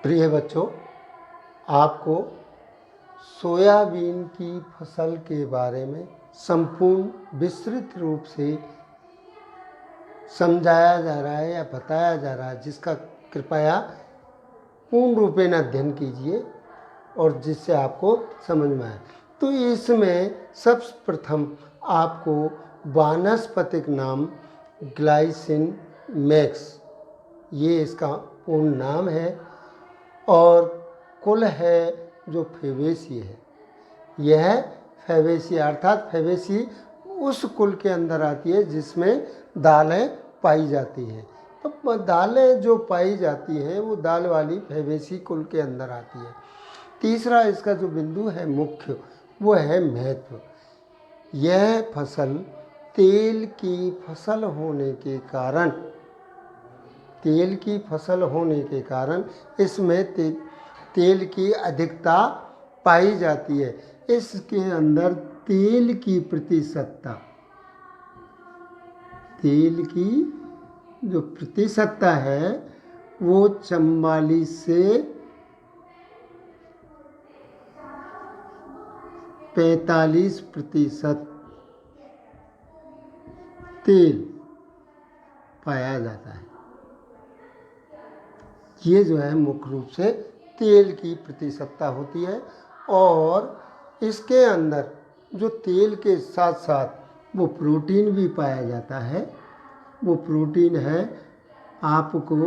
प्रिय बच्चों, आपको सोयाबीन की फसल के बारे में संपूर्ण विस्तृत रूप से समझाया जा रहा है या बताया जा रहा है, जिसका कृपया पूर्ण रूपेण अध्ययन कीजिए और जिससे आपको समझ में आए। तो इसमें सर्वप्रथम आपको वानस्पतिक नाम ग्लाइसिन मैक्स, ये इसका पूर्ण नाम है, और कुल है जो फेबेसी है। यह फेबेसी अर्थात फेबेसी उस कुल के अंदर आती है जिसमें दालें पाई जाती हैं। तो दालें जो पाई जाती हैं वो दाल वाली फेबेसी कुल के अंदर आती है। तीसरा इसका जो बिंदु है मुख्य, वो है महत्व। यह फसल तेल की फसल होने के कारण इसमें तेल की अधिकता पाई जाती है। इसके अंदर तेल की जो प्रतिशतता है वो 44 से 45% तेल पाया जाता है। ये जो है मुख्य रूप से तेल की प्रतिशतता होती है। और इसके अंदर जो तेल के साथ साथ वो प्रोटीन भी पाया जाता है। वो प्रोटीन है आपको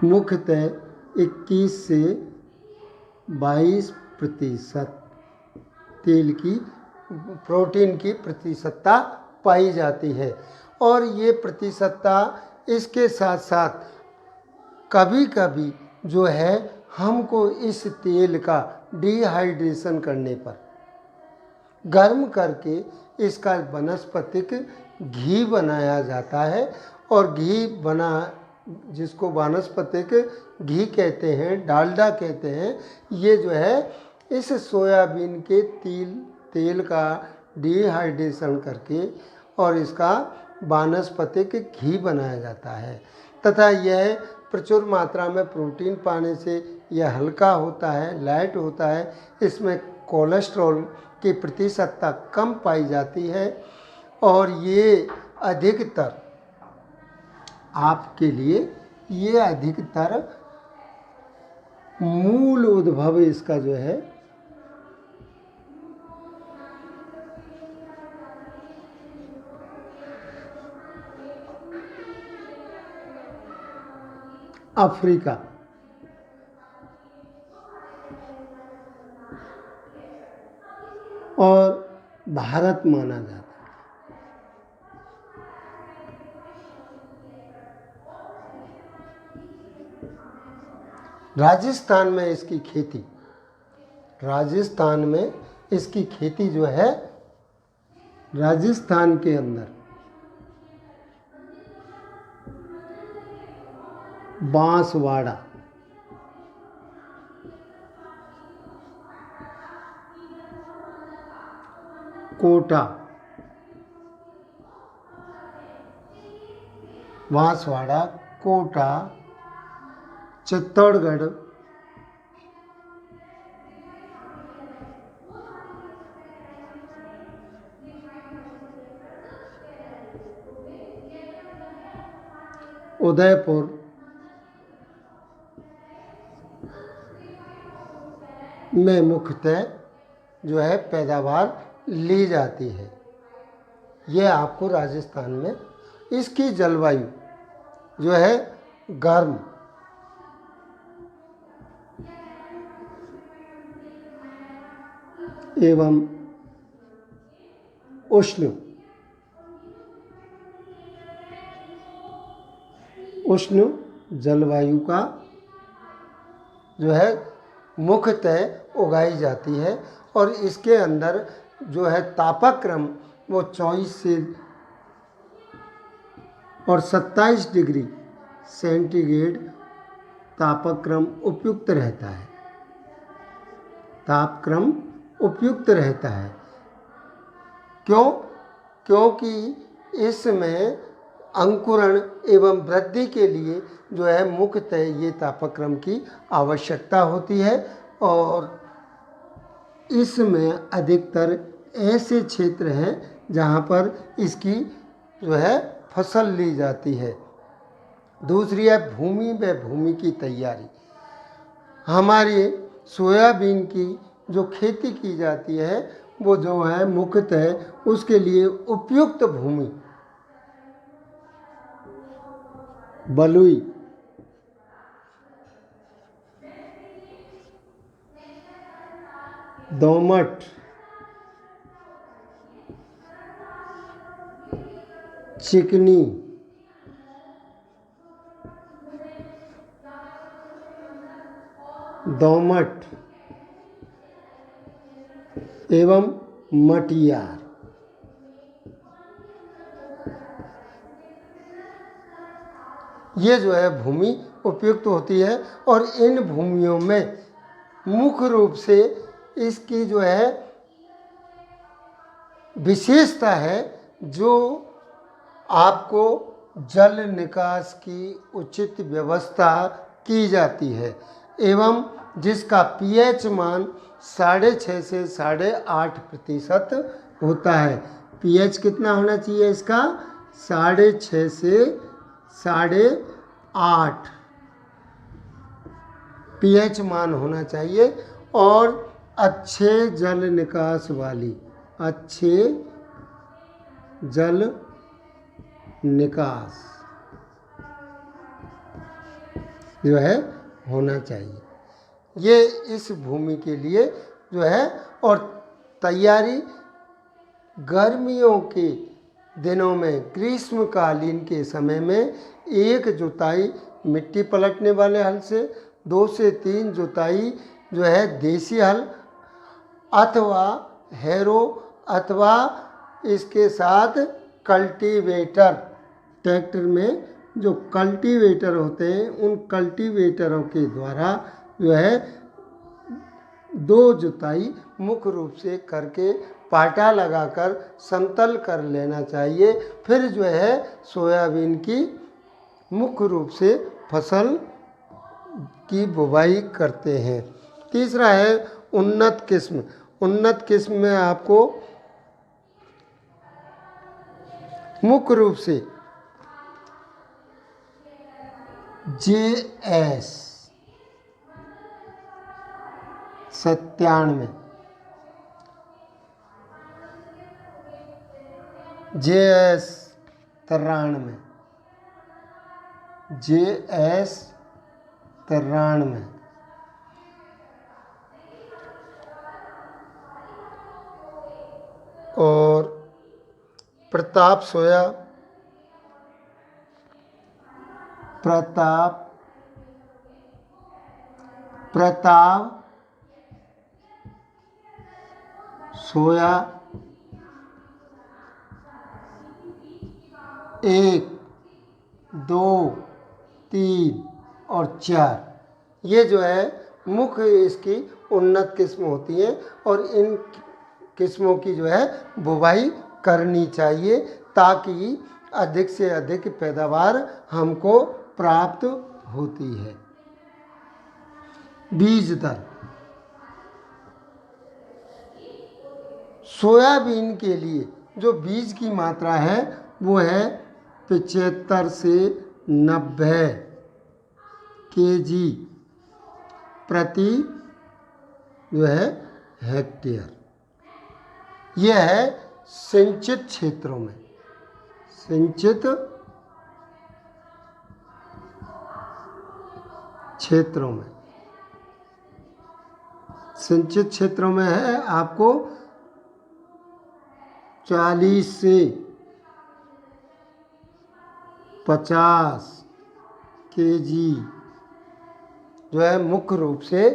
मुख्यतः 21 से 22% प्रोटीन की प्रतिशतता पाई जाती है। और ये प्रतिशतता इसके साथ साथ कभी कभी जो है हमको इस तेल का डिहाइड्रेशन करने पर गर्म करके इसका वनस्पतिक घी बनाया जाता है। और घी जिसको वानस्पतिक घी कहते हैं, डालडा कहते हैं, ये जो है इस सोयाबीन के तेल का डिहाइड्रेशन करके और इसका वानस्पतिक घी बनाया जाता है। तथा यह प्रचुर मात्रा में प्रोटीन पाने से यह हल्का होता है, लाइट होता है। इसमें कोलेस्ट्रॉल की प्रतिशतता कम पाई जाती है। और ये अधिकतर आपके लिए मूल उद्भव इसका जो है अफ्रीका और भारत माना जाता है। राजस्थान में इसकी खेती जो है राजस्थान के अंदर बांसवाड़ा, कोटा, चित्तौड़गढ़, उदयपुर में मुख्यतः जो है पैदावार ली जाती है। यह आपको राजस्थान में इसकी जलवायु जो है गर्म एवं उष्ण जलवायु का जो है मुख्यतः उगाई जाती है। और इसके अंदर जो है तापक्रम वो 24 से और 27 डिग्री सेंटीग्रेड तापक्रम उपयुक्त रहता है। क्योंकि इसमें अंकुरण एवं वृद्धि के लिए जो है मुख्यतः ये तापक्रम की आवश्यकता होती है। और इसमें अधिकतर ऐसे क्षेत्र हैं जहाँ पर इसकी जो है फसल ली जाती है। दूसरी है भूमि व भूमि की तैयारी। हमारी सोयाबीन की जो खेती की जाती है वो जो है मुख्यतः उसके लिए उपयुक्त भूमि बलुई, दोमट, चिकनी, दोमट एवं मटियार। ये जो है भूमि उपयुक्त होती है और इन भूमियों में मुख्य रूप से इसकी जो है विशेषता है जो आपको जल निकास की उचित व्यवस्था की जाती है एवं जिसका pH मान 6.5 से 8.5% होता है। pH कितना होना चाहिए इसका? 6.5 से 8.5 pH मान होना चाहिए और अच्छे जल निकास वाली, अच्छे जल निकास जो है होना चाहिए। ये इस भूमि के लिए जो है। और तैयारी गर्मियों के दिनों में, ग्रीष्मकालीन के समय में एक जुताई मिट्टी पलटने वाले हल से, 2 से 3 जुताई जो है देसी हल अथवा हैरो अथवा इसके साथ कल्टीवेटर, ट्रैक्टर में जो कल्टीवेटर होते हैं उन कल्टीवेटरों के द्वारा जो है 2 जुताई मुख्य रूप से करके पाटा लगाकर समतल कर लेना चाहिए। फिर जो है सोयाबीन की मुख्य रूप से फसल की बुवाई करते हैं। तीसरा है उन्नत किस्म। उन्नत किस्म में आपको मुख्य रूप से JS 97, JS 93, JS 93 और प्रताप सोया, प्रताप सोया 1, 2, 3 और 4, ये जो है मुख्य इसकी उन्नत किस्म होती है और इन किस्मों की जो है बुवाई करनी चाहिए ताकि अधिक से अधिक पैदावार हमको प्राप्त होती है। बीज दर। सोयाबीन के लिए जो बीज की मात्रा है वो है 75 से 90 kg प्रति जो है हेक्टेयर। यह है सिंचित क्षेत्रों में। सिंचित क्षेत्रों में, सिंचित क्षेत्रों में है आपको 40 से 50 kg जो है मुख्य रूप से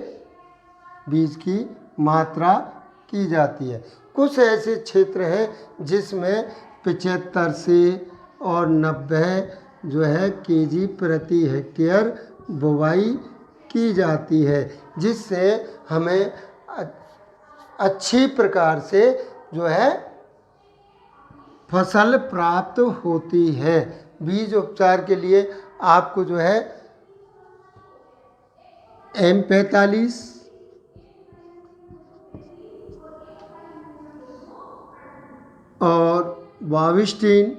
बीज की मात्रा की जाती है। कुछ ऐसे क्षेत्र हैं जिसमें 75 से और 90 जो है kg प्रति हेक्टेयर बुवाई की जाती है जिससे हमें अच्छी प्रकार से जो है फसल प्राप्त होती है। बीज उपचार के लिए आपको जो है M45 और वाविस्टिन,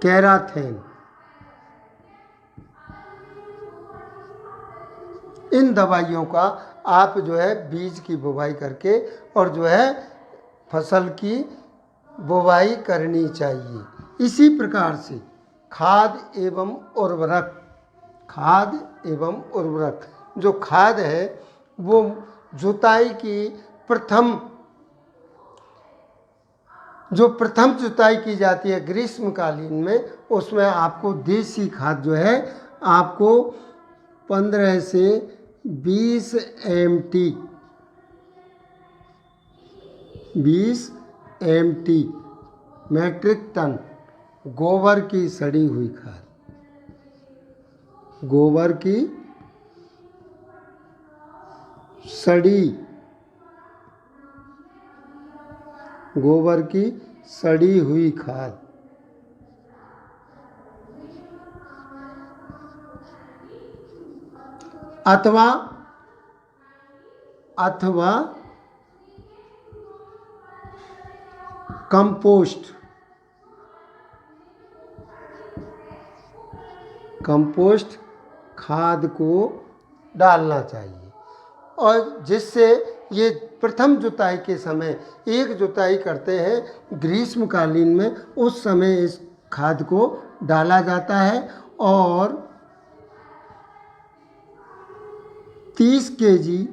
कैराथेन, इन दवाइयों का आप जो है बीज की बुवाई करके और जो है फसल की बुवाई करनी चाहिए। इसी प्रकार से खाद एवं उर्वरक, जो खाद है वो जुताई की प्रथम जुताई की जाती है ग्रीष्मकालीन में, उसमें आपको देसी खाद जो है आपको 15 से 20 MT मैट्रिक टन गोबर की सड़ी हुई खाद, गोबर की सड़ी हुई खाद अथवा कंपोस्ट खाद को डालना चाहिए। और जिससे ये प्रथम जुताई के समय एक जुताई करते हैं ग्रीष्मकालीन में, उस समय इस खाद को डाला जाता है और 30 kg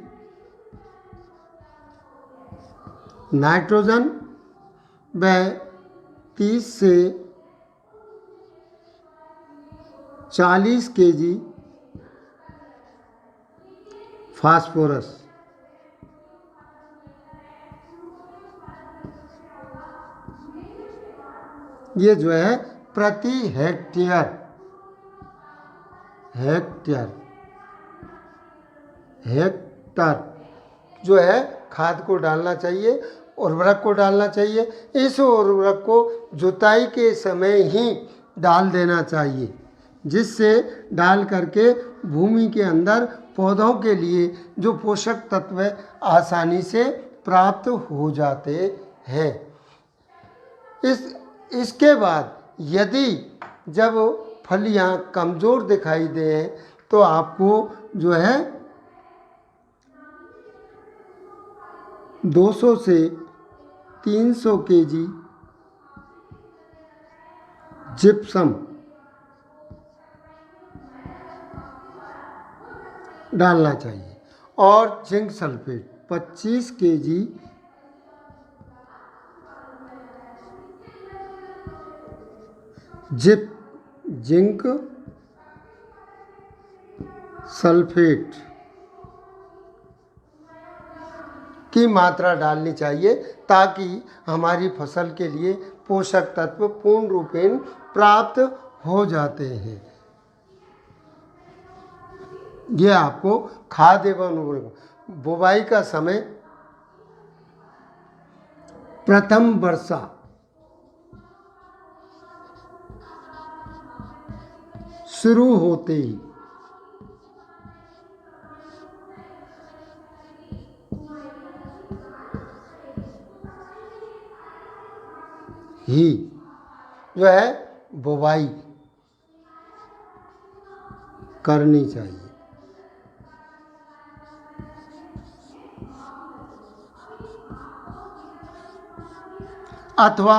नाइट्रोजन व 30 से 40 kg फास्फोरस ये जो है प्रति हेक्टेयर जो है खाद को डालना चाहिए, उर्वरक को डालना चाहिए। इस उर्वरक को जुताई के समय ही डाल देना चाहिए, जिससे डाल करके भूमि के अंदर पौधों के लिए जो पोषक तत्व आसानी से प्राप्त हो जाते हैं। इसके बाद यदि जब फलियां कमज़ोर दिखाई दें तो आपको जो है 200 से 300 kg जिप्सम डालना चाहिए और zinc sulphate 25 kg zinc sulphate की मात्रा डालनी चाहिए, ताकि हमारी फसल के लिए पोषक तत्व पूर्ण रूपेण प्राप्त हो जाते हैं। ये आपको खाद एवं उर्वरक बुवाई का समय प्रथम वर्षा शुरू होते ही जो है बुवाई करनी चाहिए। अथवा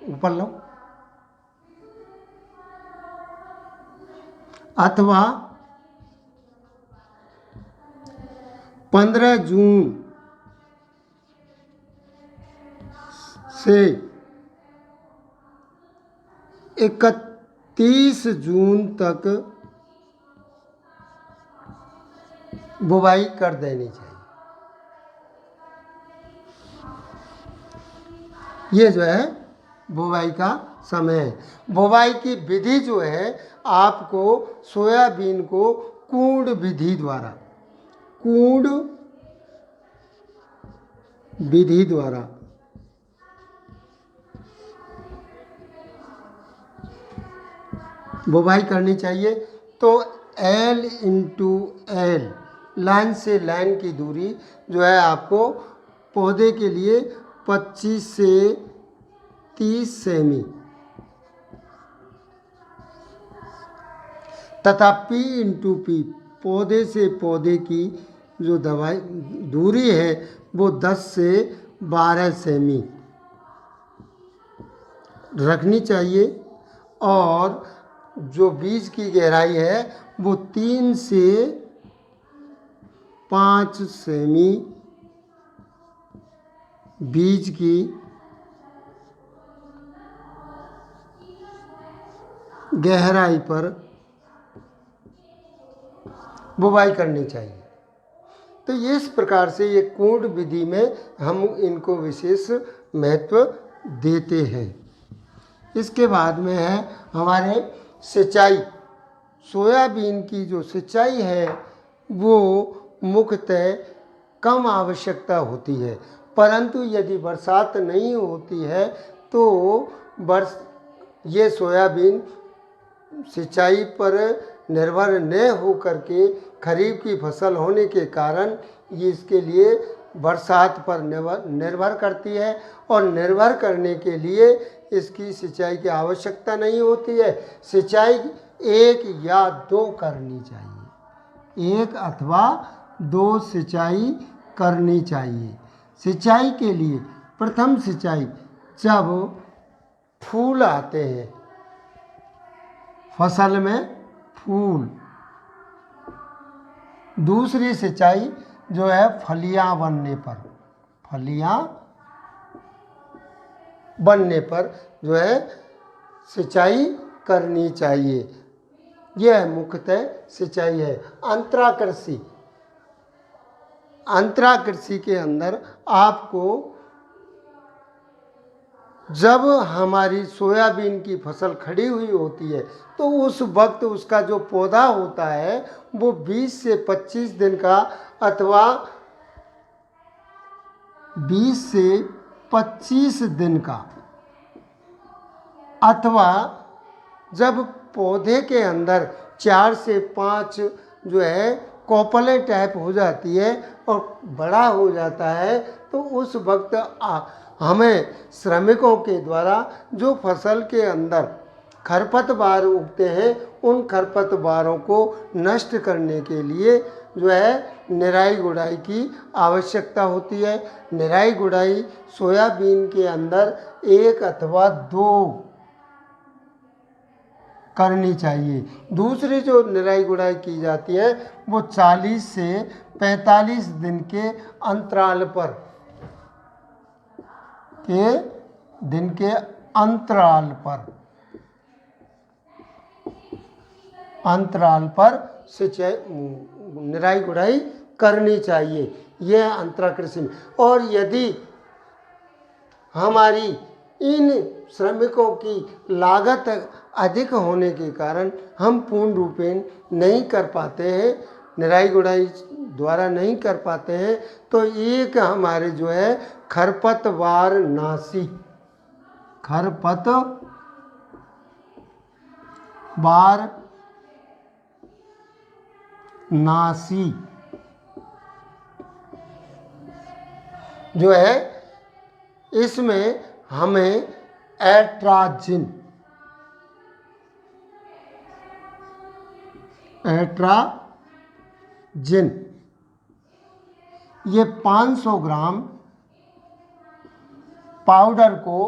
ऊपर लो, अथवा 15 जून से 31 जून तक बुवाई कर देनी चाहिए। ये जो है बुवाई का समय है। बुवाई की विधि जो है आपको सोयाबीन को कूड़ विधि द्वारा, कूड़ विधि द्वारा बुवाई करनी चाहिए। तो L इंटू एल, लाइन से लाइन की दूरी जो है आपको पौधे के लिए 25 से 30 सेमी तथा P इंटू पी, पौधे से पौधे की जो दूरी है वो 10 से 12 सेमी रखनी चाहिए। और जो बीज की गहराई है वो 3 से 5 सेमी बीज की गहराई पर बुवाई करनी चाहिए। तो इस प्रकार से ये कूट विधि में हम इनको विशेष महत्व देते हैं। इसके बाद में है हमारे सिंचाई। सोयाबीन की जो सिंचाई है वो मुख्यतः कम आवश्यकता होती है, परंतु यदि बरसात नहीं होती है तो ये सोयाबीन सिंचाई पर निर्भर न हो करके खरीफ की फसल होने के कारण ये इसके लिए बरसात पर निर्भर करती है, और निर्भर करने के लिए इसकी सिंचाई की आवश्यकता नहीं होती है। सिंचाई 1 या 2 करनी चाहिए, 1 अथवा 2 सिंचाई करनी चाहिए। सिंचाई के लिए प्रथम सिंचाई जब फूल आते हैं, फसल में फूल। दूसरी सिंचाई जो है फलियां बनने पर, फलियां बनने पर जो है सिंचाई करनी चाहिए। यह मुख्यतः सिंचाई है। अंतरा कृषि, अंतरा कृषि के अंदर आपको जब हमारी सोयाबीन की फसल खड़ी हुई होती है तो उस वक्त उसका जो पौधा होता है वो 20 से 25 दिन का अथवा 20 से 25 दिन का, अथवा जब पौधे के अंदर 4 से 5 जो है कोपले टाइप हो जाती है और बड़ा हो जाता है, तो उस वक्त हमें श्रमिकों के द्वारा जो फसल के अंदर खरपतवार उगते हैं उन खरपतवारों को नष्ट करने के लिए जो है निराई गुड़ाई की आवश्यकता होती है। निराई गुड़ाई सोयाबीन के अंदर 1 अथवा 2 करनी चाहिए। दूसरी जो निराई गुड़ाई की जाती है वो 40 से 45 दिन के अंतराल पर अंतराल पर सिंचाई निराई गुड़ाई करनी चाहिए। यह अंतरा कृषि में। और यदि हमारी इन श्रमिकों की लागत अधिक होने के कारण हम पूर्ण रूपेण नहीं कर पाते हैं, निराई गुड़ाई द्वारा नहीं कर पाते हैं, तो एक हमारे जो है खरपतवार नाशी जो है इसमें हमें एट्राजिन ये 500 ग्राम पाउडर को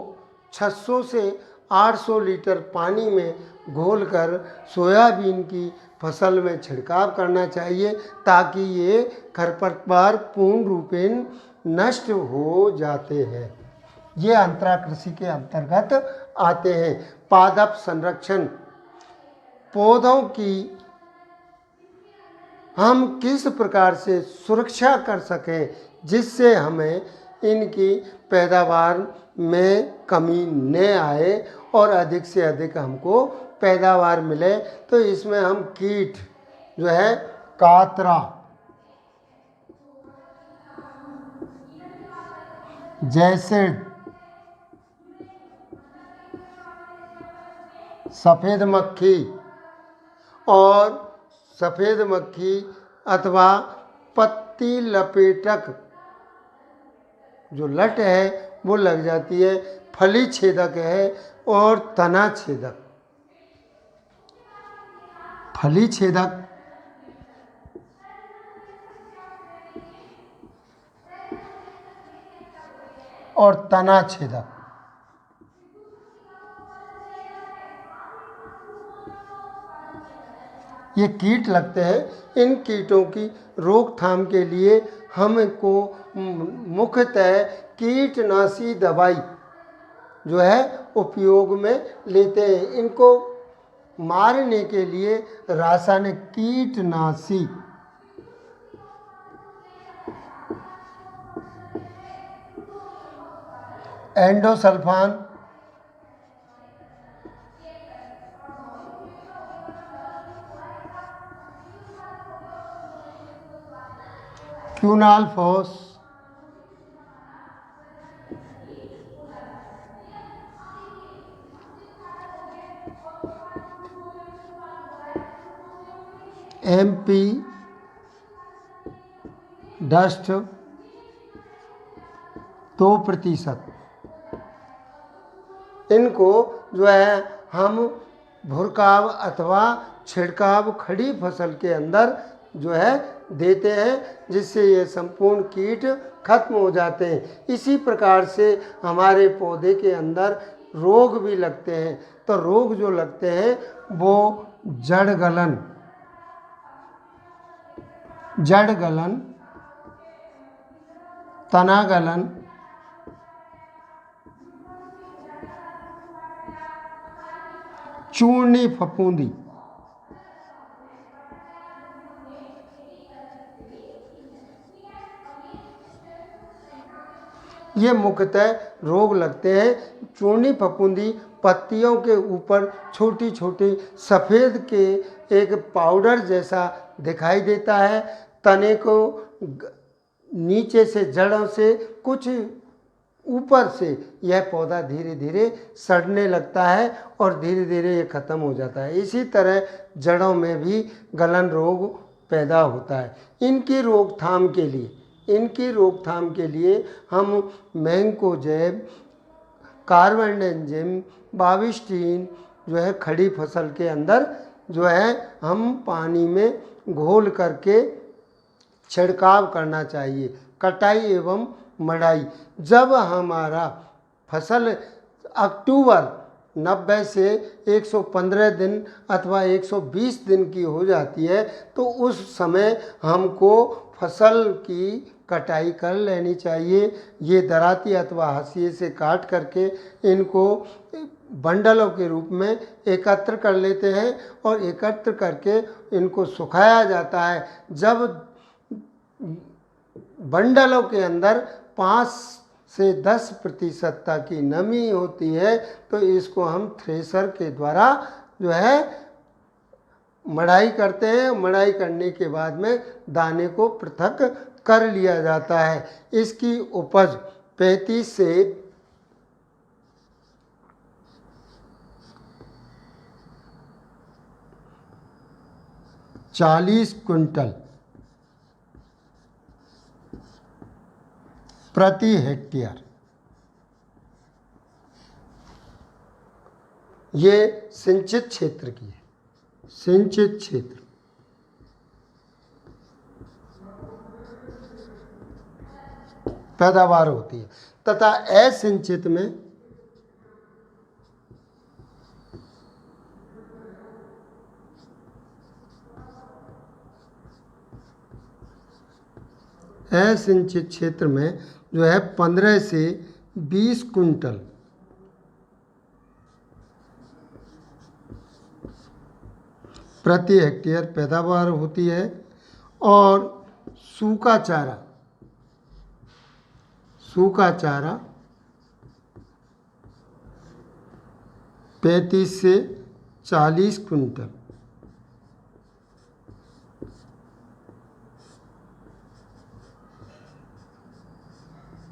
600 से 800 लीटर पानी में घोलकर सोयाबीन की फसल में छिड़काव करना चाहिए ताकि ये खरपतवार पूर्ण रूपेण नष्ट हो जाते हैं। ये अंतरा कृषि के अंतर्गत आते हैं। पादप संरक्षण, पौधों की हम किस प्रकार से सुरक्षा कर सकें जिससे हमें इनकी पैदावार में कमी न आए और अधिक से अधिक हमको पैदावार मिले। तो इसमें हम कीट जो है कातरा, जैसिड, सफ़ेद मक्खी, और सफ़ेद मक्खी अथवा पत्ती लपेटक जो लट है वो लग जाती है। फली छेदक है और तना छेदक। फली छेदक और तना छेदक, ये कीट लगते हैं। इन कीटों की रोकथाम के लिए हमको मुख्यतः कीटनाशी दवाई जो है उपयोग में लेते हैं। इनको मारने के लिए रासायनिक कीटनाशी एंडोसल्फान, क्यूनालफॉस, MP डस्ट 2%। इनको जो है हम भुरकाव अथवा छिड़काव खड़ी फसल के अंदर जो है देते हैं, जिससे ये संपूर्ण कीट खत्म हो जाते हैं। इसी प्रकार से हमारे पौधे के अंदर रोग भी लगते हैं। तो रोग जो लगते हैं वो जड़ गलन, तना गलन, चूर्णी फफूंदी, ये मुख्यतः रोग लगते हैं। चूर्णी फफूंदी पत्तियों के ऊपर छोटी छोटी सफ़ेद के एक पाउडर जैसा दिखाई देता है। तने को नीचे से जड़ों से कुछ ऊपर से यह पौधा धीरे धीरे सड़ने लगता है और धीरे धीरे ये ख़त्म हो जाता है। इसी तरह जड़ों में भी गलन रोग पैदा होता है। इनकी रोकथाम के लिए हम मैंकोजेब, कार्बेंडाजिम, बाविस्टीन जो है खड़ी फसल के अंदर जो है हम पानी में घोल करके छिड़काव करना चाहिए। कटाई एवं मड़ाई, जब हमारा फसल अक्टूबर 90 से 115 दिन अथवा 120 दिन की हो जाती है तो उस समय हमको फसल की कटाई कर लेनी चाहिए। ये दराती अथवा हंसिए से काट करके इनको बंडलों के रूप में एकत्र कर लेते हैं और एकत्र करके इनको सुखाया जाता है। जब बंडलों के अंदर 5 से 10% तक की नमी होती है तो इसको हम थ्रेशर के द्वारा जो है मड़ाई करते हैं। मड़ाई करने के बाद में दाने को पृथक कर लिया जाता है। इसकी उपज 35 से 40 क्विंटल प्रति हेक्टेयर, ये सिंचित क्षेत्र की है। सिंचित क्षेत्र पैदावार होती है तथा असिंचित में असिंचित क्षेत्र में जो है 15 से 20 क्विंटल प्रति हेक्टेयर पैदावार होती है। और सूखा चारा 35 से 40 क्विंटल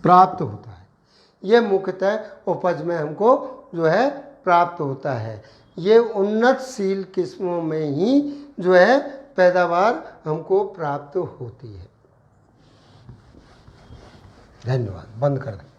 प्राप्त होता है। ये मुख्यतः उपज में हमको जो है प्राप्त होता है। ये उन्नतशील किस्मों में ही जो है पैदावार हमको प्राप्त होती है। धन्यवाद। बंद कर दें।